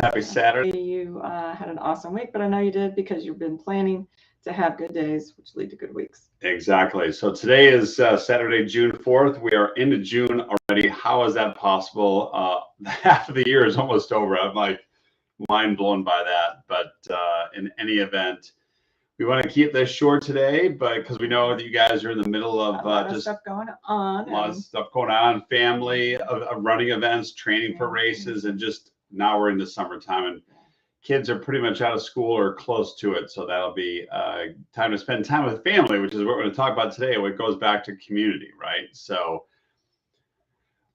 Happy Saturday. You had an awesome week, but I know you did because you've been planning to have good days, which lead to good weeks. Exactly. So today is Saturday, June 4th. We are into June already. How is that possible? Half of the year is almost over. I'm like mind blown by that. But in any event, we want to keep this short today, but because we know that you guys are in the middle of A lot of just stuff going on. a lot of stuff going on, family, of running events, training for races, and just now we're in the summertime and kids are pretty much out of school or close to it. So that'll be time to spend time with family, which is what we're going to talk about today. What goes back to community, right? So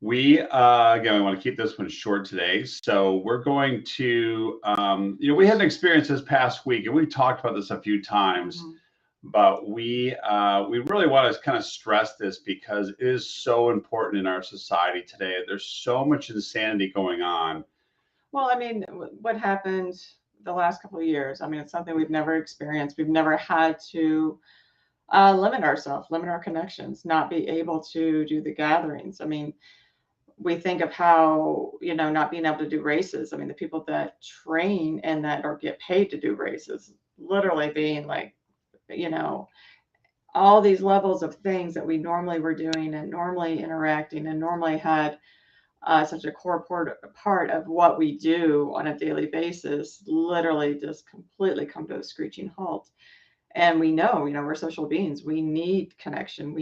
we, again, we want to keep this one short today. So we're going to, we had an experience this past week and we've talked about this a few times. But we really want to kind of stress this because it is so important in our society today. There's so much insanity going on. Well, I mean, what happened the last couple of years? I mean, it's something we've never experienced. We've never had to limit ourselves, limit our connections, not be able to do the gatherings. I mean, we think of how, not being able to do races. I mean, the people that train and that or get paid to do races, literally being like, all these levels of things that we normally were doing and normally interacting and normally had such a core part of what we do on a daily basis, literally just completely come to a screeching halt. And we know, we're social beings. We need connection.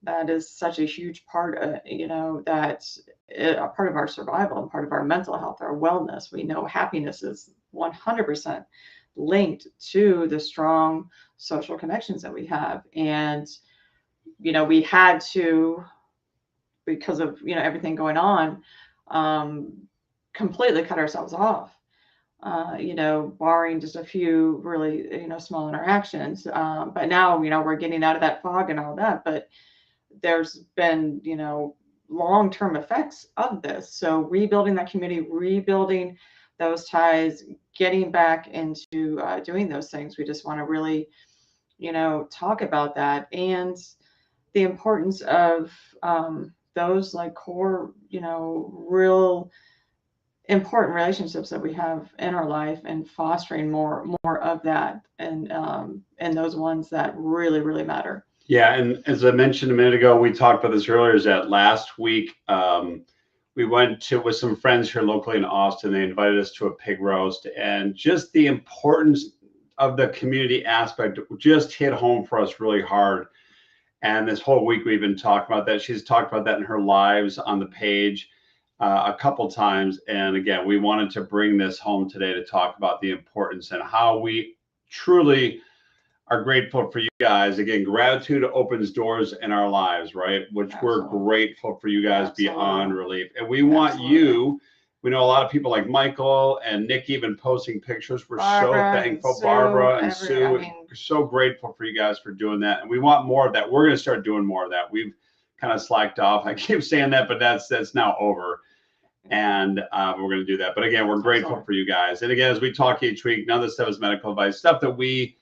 That is such a huge part, that's a part of our survival and part of our mental health, our wellness. We know happiness is 100% linked to the strong social connections that we have. And, we had to, because of, everything going on, completely cut ourselves off, barring just a few really, small interactions. But now, we're getting out of that fog and all that, but there's been, long-term effects of this. So rebuilding that community, rebuilding those ties, getting back into doing those things. We just want to really, talk about that and the importance of those like core, real important relationships that we have in our life and fostering more of that and those ones that really, really matter. Yeah, and as I mentioned a minute ago, we talked about this earlier, is that last week we went with some friends here locally in Austin. They invited us to a pig roast, and just the importance of the community aspect just hit home for us really hard. And this whole week we've been talking about that. She's talked about that in her lives on the page a couple times. And again, we wanted to bring this home today to talk about the importance and how we truly are grateful for you guys. Again, gratitude opens doors in our lives, right? Which Absolutely. We're grateful for you guys Absolutely. Beyond relief. And we want you, we know a lot of people like Michael and Nick even posting pictures. We're Barbara so thankful. Sue, Barbara and Sue, we're so grateful for you guys for doing that. And we want more of that. We're going to start doing more of that. We've kind of slacked off. I keep saying that, but that's now over. And we're going to do that. But again, we're grateful for you guys. And again, as we talk each week, none of this stuff is medical advice, stuff that we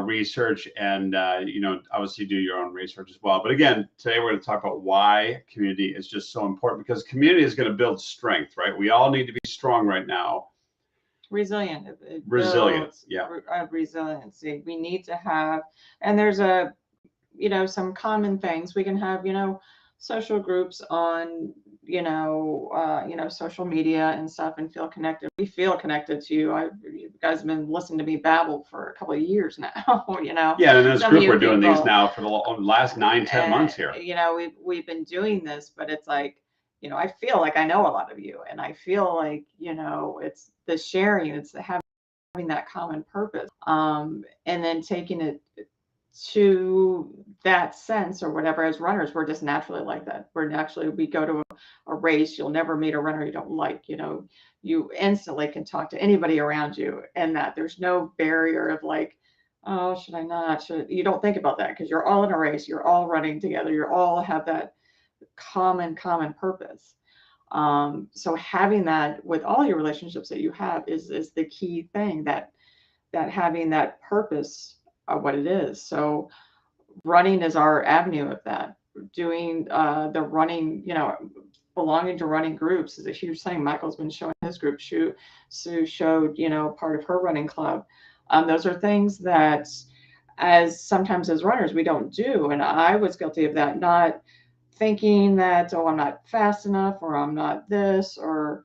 research and obviously do your own research as well. But again, today we're going to talk about why community is just so important, because community is going to build strength, right? We all need to be strong right now. Resilient. Yeah. Resiliency. We need to have, and there's some common things we can have, social groups on, social media and stuff and feel connected. We feel connected to you. You guys have been listening to me babble for a couple of years now, Yeah, and this group, we're doing these now for the last 9-10 months here. We've been doing this, but it's like, I feel like I know a lot of you, and I feel like, it's the sharing, it's the having that common purpose, and then taking it to that sense or whatever. As runners, we're just naturally like that. We go to a race, you'll never meet a runner you don't like. You instantly can talk to anybody around you, and that there's no barrier of like, oh, should I not? You don't think about that because you're all in a race, you're all running together, you all have that common purpose. So having that with all your relationships that you have is the key thing, that having that purpose of what it is. So running is our avenue of that. Doing the running, belonging to running groups is a huge thing. Michael's been showing his group. Sue showed, part of her running club. Those are things that sometimes as runners, we don't do. And I was guilty of that, not thinking that, oh, I'm not fast enough, or I'm not this, or,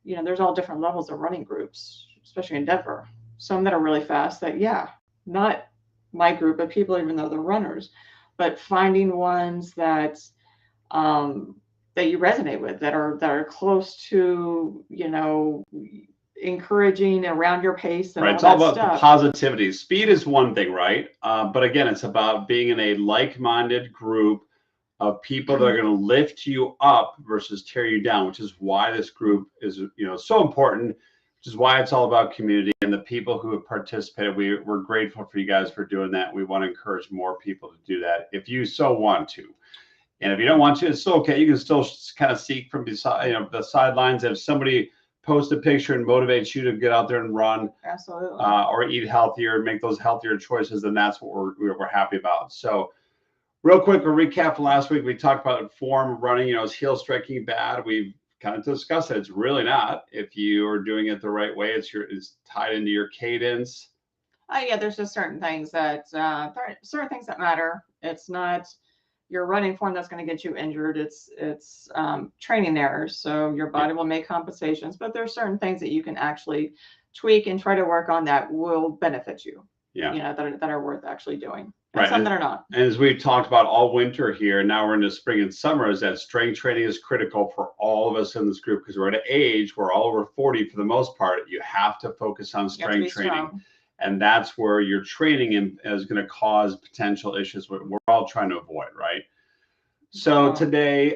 there's all different levels of running groups, especially in Denver. Some that are really fast that, yeah, not my group of people, even though they're runners, but finding ones that, that you resonate with, that are close to, encouraging around your pace and right. all It's all that about stuff. the positivity. Speed is one thing, right? But again, it's about being in a like-minded group of people that are going to lift you up versus tear you down, which is why this group is, so important, which is why it's all about community and the people who have participated. We're grateful for you guys for doing that. We want to encourage more people to do that if you so want to. And if you don't want to, it's still okay. You can still kind of seek from beside, the sidelines. If somebody posts a picture and motivates you to get out there and run, Absolutely. or eat healthier, make those healthier choices, then that's what we're happy about. So, real quick, a recap from last week. We talked about form of running. Is heel striking bad? We've kind of discussed it. It's really not. If you are doing it the right way, it's tied into your cadence. Yeah, there's just certain things that matter. It's not your running form that's going to get you injured. It's training errors. So your body will make compensations, but there's certain things that you can actually tweak and try to work on that will benefit you. Yeah. That are worth actually doing. And right. Some that are not. And as we've talked about all winter here, now we're into spring and summer, is that strength training is critical for all of us in this group, because we're at an age where all over 40 for the most part, you have to focus on strength training. Strong. And that's where your training is going to cause potential issues we're all trying to avoid, right? So today,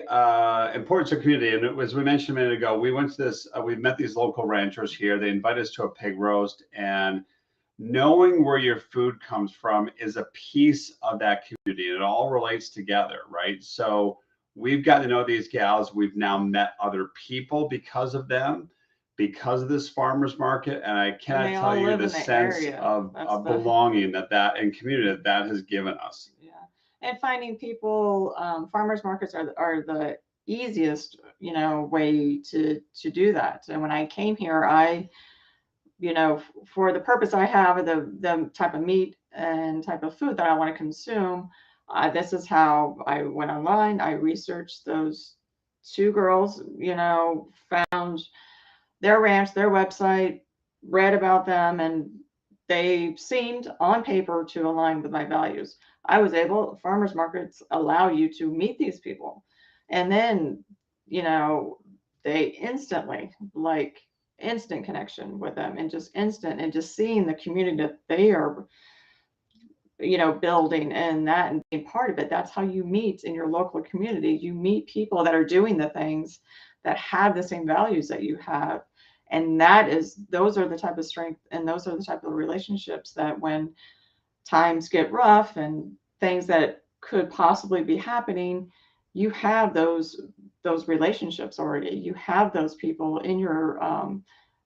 importance of community, and as we mentioned a minute ago, we went to this, we met these local ranchers here. They invited us to a pig roast, and knowing where your food comes from is a piece of that community. It all relates together, right? So we've gotten to know these gals. We've now met other people because of them, because of this farmers market, and I cannot tell you the sense of belonging that and community that has given us. Yeah, and finding people, farmers markets are the easiest, way to do that. And when I came here, for the purpose I have, the type of meat and type of food that I want to consume, this is how I went online. I researched those two girls, found their ranch, their website, read about them, and they seemed on paper to align with my values. Farmers markets allow you to meet these people. And then, they instantly, instant connection with them, and just seeing the community that they are, building, and being part of it. That's how you meet in your local community. You meet people that are doing the things that have the same values that you have. And those are the type of strength, and those are the type of relationships that when times get rough and things that could possibly be happening, you have those relationships already. You have those people in your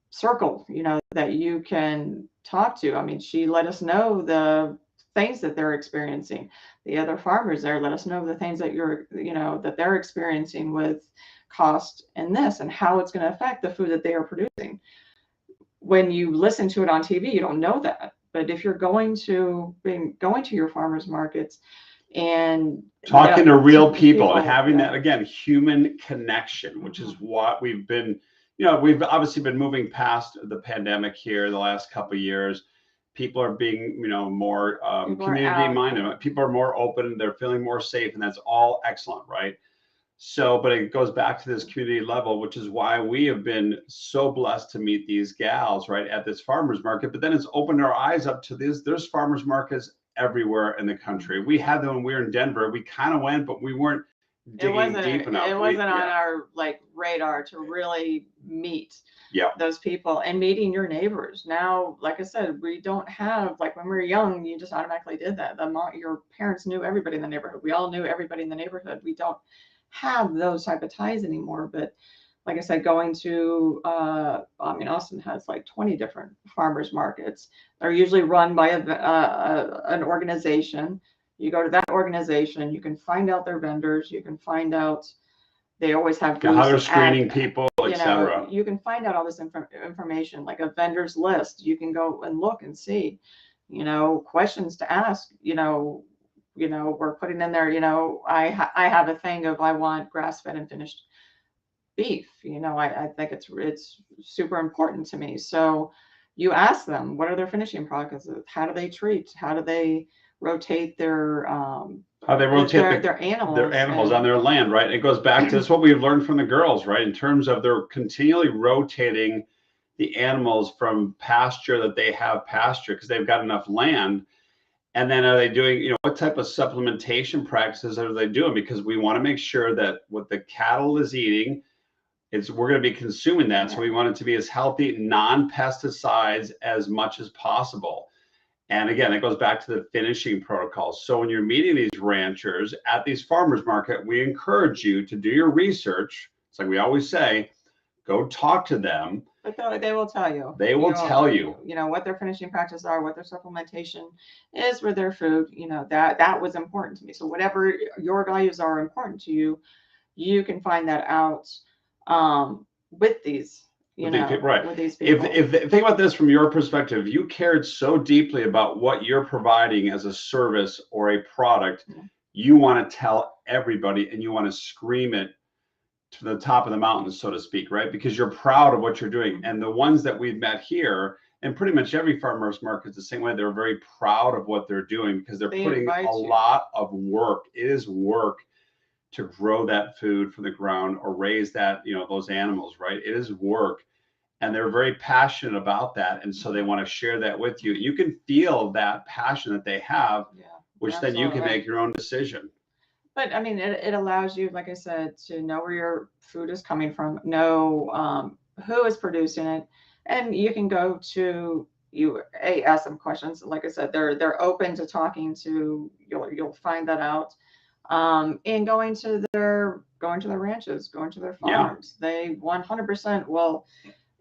circle, that you can talk to. I mean, she let us know the things that they're experiencing. The other farmers there let us know the things that that they're experiencing with cost and this, and how it's going to affect the food that they are producing. When you listen to it on TV, you don't know that. But if you're going to your farmers markets and talking to real people and having that, again, human connection, which is what we've been, we've obviously been moving past the pandemic here the last couple of years. People are being, more community minded. People are more open. They're feeling more safe, and that's all excellent, right? So, but it goes back to this community level, which is why we have been so blessed to meet these gals right at this farmers market. But then it's opened our eyes up to this. There's farmers markets everywhere in the country. We had them when we were in Denver. We kind of went, but we weren't digging deep enough. It wasn't on our radar to really meet those people and meeting your neighbors. Now, like I said, we don't have, like when we were young, you just automatically did that. Your parents knew everybody in the neighborhood. We all knew everybody in the neighborhood. We don't have those type of ties anymore. But like I said, going to Austin has 20 different farmers markets. They're usually run by an organization. You go to that organization, you can find out their vendors, you can find out They always have how they're booths screening at, people, you know, etc. you can find out all this information, like a vendor's list. You can go and look and see, you know, questions to ask. We're putting in there. I have a thing of I want grass-fed and finished beef. I think it's super important to me. So you ask them, what are their finishing processes? How do they treat? How do they rotate their How they rotate their animals on and their land, right? It goes back to this what we've learned from the girls, right? In terms of they're continually rotating the animals from pasture that they have pasture because they've got enough land. And then are they doing, what type of supplementation practices are they doing? Because we want to make sure that what the cattle is eating we're going to be consuming that. So we want it to be as healthy, non-pesticides as much as possible. And again, it goes back to the finishing protocols. So when you're meeting these ranchers at these farmers market, we encourage you to do your research. It's like we always say, go talk to them. But they will tell you. They will tell you. What their finishing practices are, what their supplementation is for their food. That was important to me. So whatever your values are important to you, you can find that out with these. Right. With these people. If think about this from your perspective, you cared so deeply about what you're providing as a service or a product, you want to tell everybody and you want to scream it to the top of the mountain, so to speak, right? Because you're proud of what you're doing. And the ones that we've met here, and pretty much every farmer's market is the same way, they're very proud of what they're doing because they're putting a lot of work. It is work to grow that food from the ground or raise that, those animals, right? It is work. And they're very passionate about that. And so they want to share that with you. You can feel that passion that they have, which then you can make your own decision. But I mean, it allows you, like I said, to know where your food is coming from, know who is producing it. And you can go to ask them questions. Like I said, they're open to talking to, you'll find that out. And going to their ranches, going to their farms. They 100% will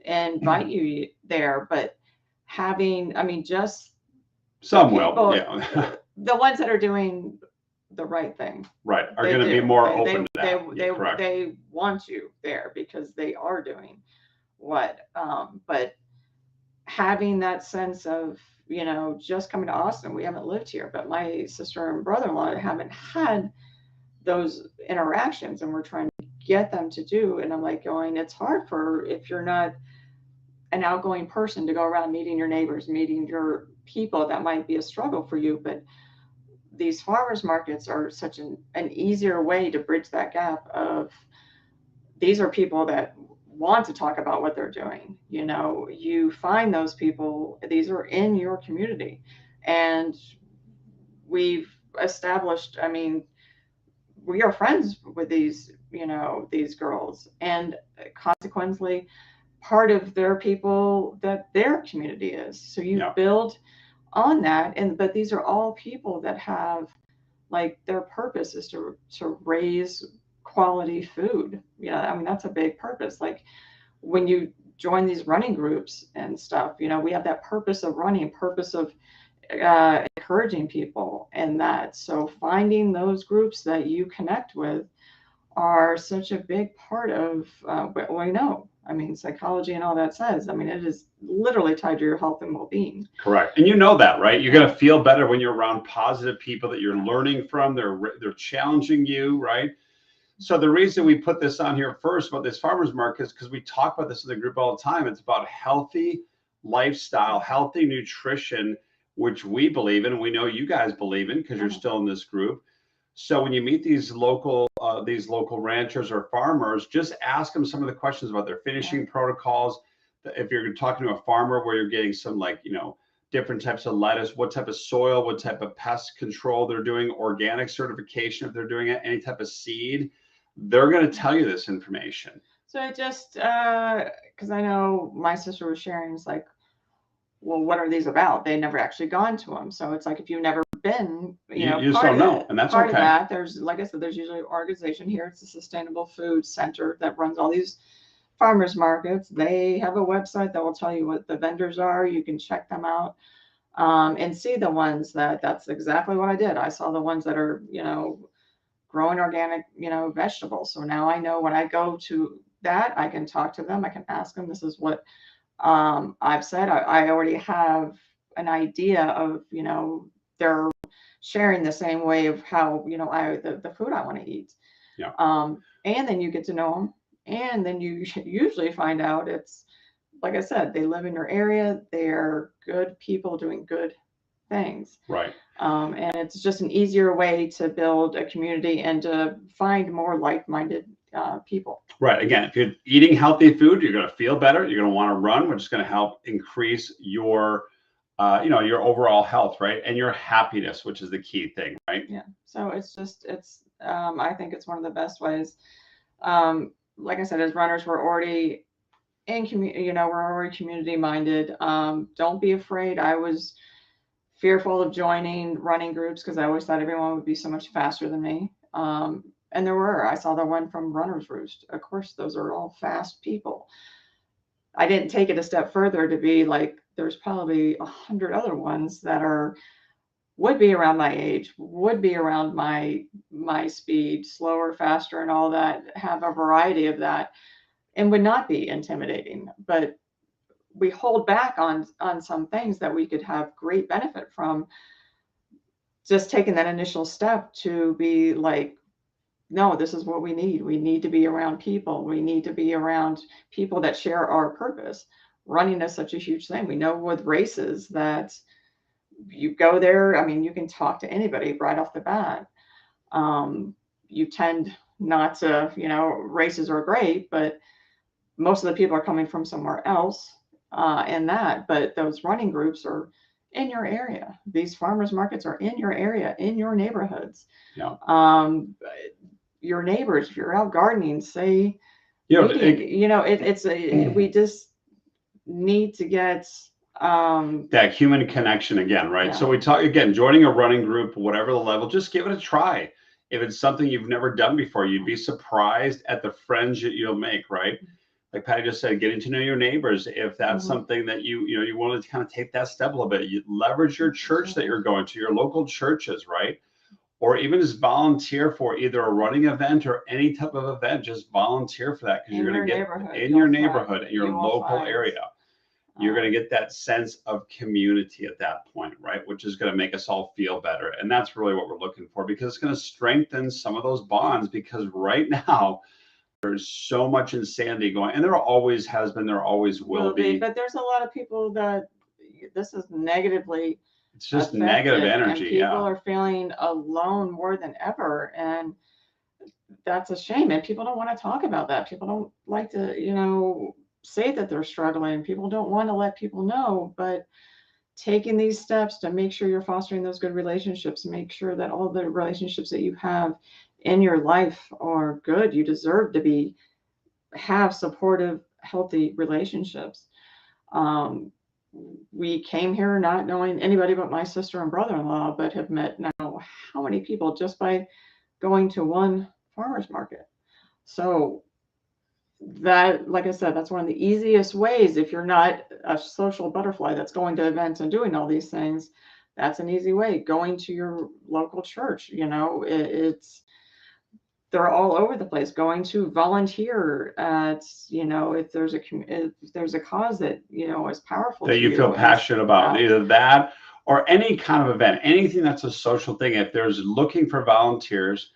invite you there, but just some people, will, the ones that are doing the right thing, right, are going to be more open to that. They want you there because they are doing what, but having that sense of, just coming to Austin, we haven't lived here, but my sister and brother-in-law haven't had those interactions, and we're trying to get them to do. And I'm like going, it's hard if you're not an outgoing person to go around meeting your neighbors, meeting your people. That might be a struggle for you, but these farmers markets are such an easier way to bridge that gap of, these are people that want to talk about what they're doing. You find those people, these are in your community, and we've established, we are friends with these girls, and consequently part of their people that their community is. So you build on that. But these are all people that have, like, their purpose is to raise quality food. That's a big purpose. Like when you join these running groups and stuff, we have that purpose of running, purpose of encouraging people, and that. So finding those groups that you connect with are such a big part of what we know. Psychology and all that says, it is literally tied to your health and well-being. Correct. And that, right? You're going to feel better when you're around positive people that you're learning from. They're challenging you, right? So the reason we put this on here first about this farmers market is because we talk about this in the group all the time. It's about healthy lifestyle, healthy nutrition, which we believe in, and we know you guys believe in because you're still in this group. So when you meet these local ranchers or farmers, just ask them some of the questions about their finishing protocols. If you're talking to a farmer where you're getting some, different types of lettuce, what type of soil, what type of pest control they're doing, organic certification if they're doing it, any type of seed, they're going to tell you this information. So it just, because I know my sister was sharing, it's like, well, what are these about? They never actually gone to them. So it's like, if you've never been, you just don't know, and that's part okay. Of that, there's, like I said, there's usually an organization here. It's the Sustainable Food Center that runs all these farmers markets. They have a website that will tell you what the vendors are. You can check them out and see the ones that's exactly what I did. I saw the ones that are, growing organic, vegetables. So now I know when I go to that, I can talk to them. I can ask them, this is what I've said. I already have an idea of, they're sharing the same way of how, the food I want to eat. Yeah. And then you get to know them. And then you usually find out it's, like I said, they live in your area. They're good people doing good things. Right. And it's just an easier way to build a community and to find more like-minded people. Right. Again, if you're eating healthy food, you're going to feel better. You're going to want to run, which is going to help increase your, your overall health, right? And your happiness, which is the key thing, right? Yeah. So I think it's one of the best ways. Like I said, as runners, we're already in community, we're already community minded. Don't be afraid. I was fearful of joining running groups because I always thought everyone would be so much faster than me. And I saw the one from Runner's Roost. Of course, those are all fast people. I didn't take it a step further to be like, there's probably 100 other ones that would be around my age, would be around my speed, slower, faster, and all that, have a variety of that, and would not be intimidating. But we hold back on some things that we could have great benefit from. Just taking that initial step to be like, no, this is what we need. We need to be around people. We need to be around people that share our purpose. Running is such a huge thing. We know with races that you go there, I mean, you can talk to anybody right off the bat. You tend not to, races are great, but most of the people are coming from somewhere else in that. But those running groups are in your area. These farmers markets are in your area, in your neighborhoods. Yeah. Your neighbors, if you're out gardening, say, we just need to get that human connection again, right? Yeah. So we talk again, joining a running group, whatever the level, just give it a try. If it's something you've never done before, you'd be surprised at the friends that you'll make, right? Like Patty just said, getting to know your neighbors. If that's something that you want to kind of take that step a little bit, you leverage your church that you're going to, your local churches, right? Or even just volunteer for either a running event or any type of event. Just volunteer for that because you're going to get in your neighborhood, in your local area. You're going to get that sense of community at that point, right? Which is going to make us all feel better. And that's really what we're looking for, because it's going to strengthen some of those bonds, because right now there's so much insanity going, and there always has been, there always will be. But there's a lot of people that this is negatively, it's just negative energy. And people are feeling alone more than ever. And that's a shame. And people don't want to talk about that. People don't like to, say that they're struggling. People don't want to let people know, but taking these steps to make sure you're fostering those good relationships, make sure that all the relationships that you have in your life are good. You deserve to have supportive, healthy relationships. We came here not knowing anybody but my sister and brother-in-law, but have met now how many people just by going to one farmer's market. So that, like I said, that's one of the easiest ways. If you're not a social butterfly that's going to events and doing all these things, that's an easy way. Going to your local church, they're all over the place. Going to volunteer at, if there's a cause that is powerful that to you feel passionate about, either that or any kind of event, anything that's a social thing. If there's looking for volunteers,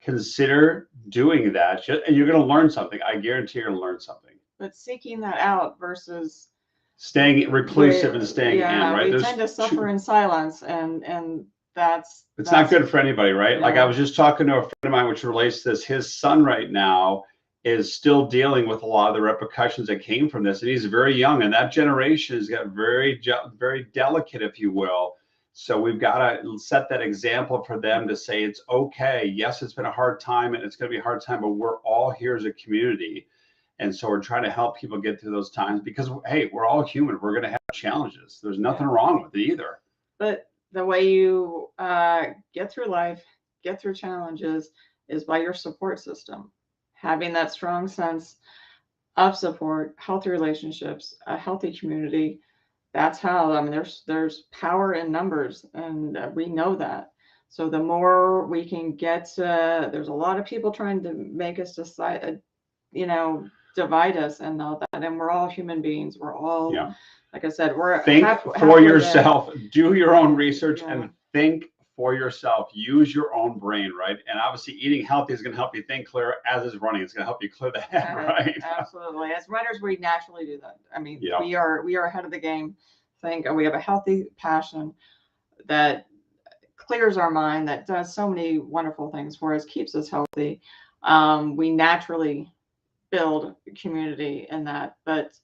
consider doing that, and you're going to learn something. I guarantee you're going to learn something. But seeking that out versus staying reclusive and staying in, right? We tend to suffer in silence, and it's not good for anybody, right? Yeah. Like I was just talking to a friend of mine, which relates to this. His son right now is still dealing with a lot of the repercussions that came from this, and he's very young, and that generation has got very, very delicate, if you will. So we've got to set that example for them to say it's okay. Yes, it's been a hard time, and it's going to be a hard time, but we're all here as a community. And so we're trying to help people get through those times, because, hey, we're all human. We're going to have challenges. There's nothing wrong with it either. But the way you get through life, get through challenges, is by your support system. Having that strong sense of support, healthy relationships, a healthy community. That's how, there's power in numbers, and we know that. So the more we can get, there's a lot of people trying to make us decide, divide us and all that. And we're all human beings. We're all, Yeah. like I said, we're Think halfway for there. yourself, do your own research Yeah. and think for yourself. Use your own brain, right? And obviously eating healthy is going to help you think clearer, as is running. It's going to help you clear the head, right? Absolutely. As runners, we naturally do that. I mean, Yeah. we are ahead of the game. We have a healthy passion that clears our mind, that does so many wonderful things for us, keeps us healthy. We naturally build community in that. But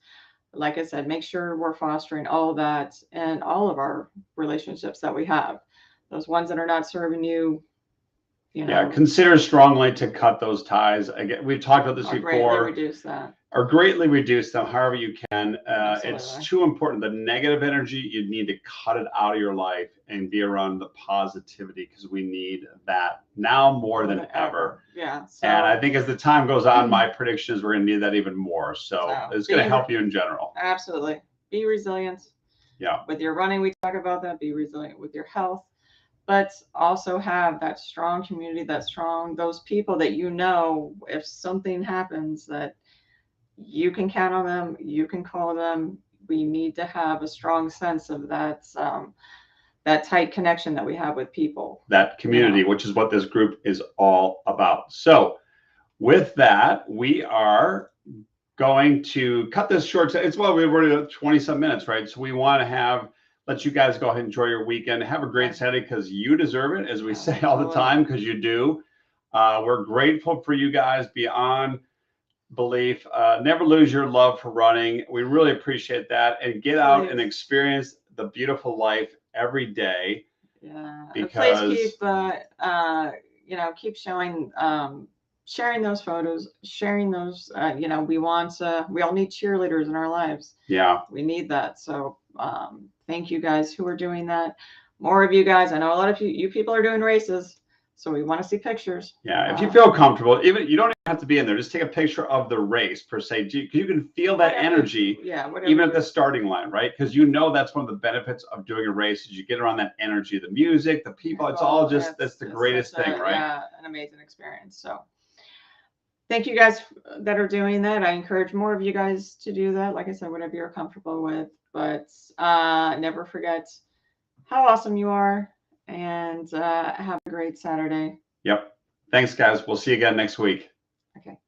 like I said, make sure we're fostering all of that in all of our relationships that we have. Those ones that are not serving you, Yeah, consider strongly to cut those ties. Again, we've talked about this or before. greatly reduce that. Or greatly reduce them, however you can. Absolutely. It's too important. The negative energy, you need to cut it out of your life and be around the positivity, because we need that now more than ever. Yeah. And I think as the time goes on, my prediction is we're going to need that even more. So it's going to help you in general. Absolutely. Be resilient. Yeah. With your running, we talk about that. Be resilient with your health, but also have that strong community, those people that if something happens, that you can count on them, you can call them. We need to have a strong sense of that, that tight connection that we have with people. That community, which is what this group is all about. So with that, we are going to cut this short. We're already at 20-some minutes, right? So we want to let you guys go ahead and enjoy your weekend. Have a great Saturday, because you deserve it, as we say all the time, because you do. We're grateful for you guys beyond belief. Never lose your love for running. We really appreciate that, and get out and experience the beautiful life every day. Yeah. Because please keep showing, sharing those photos, sharing those, we all need cheerleaders in our lives. Yeah. We need that. So thank you guys who are doing that. More of you guys. I know a lot of you people are doing races, so we want to see pictures. Yeah. If you feel comfortable, you don't even have to be in there. Just take a picture of the race per se. You can feel that energy, even at the starting line, right? Because that's one of the benefits of doing a race, is you get around that energy, the music, the people. It's all just, that's the greatest thing, right? Yeah, an amazing experience. So thank you guys that are doing that. I encourage more of you guys to do that. Like I said, whatever you're comfortable with, but never forget how awesome you are, and have a great Saturday. Yep. Thanks, guys. We'll see you again next week. Okay.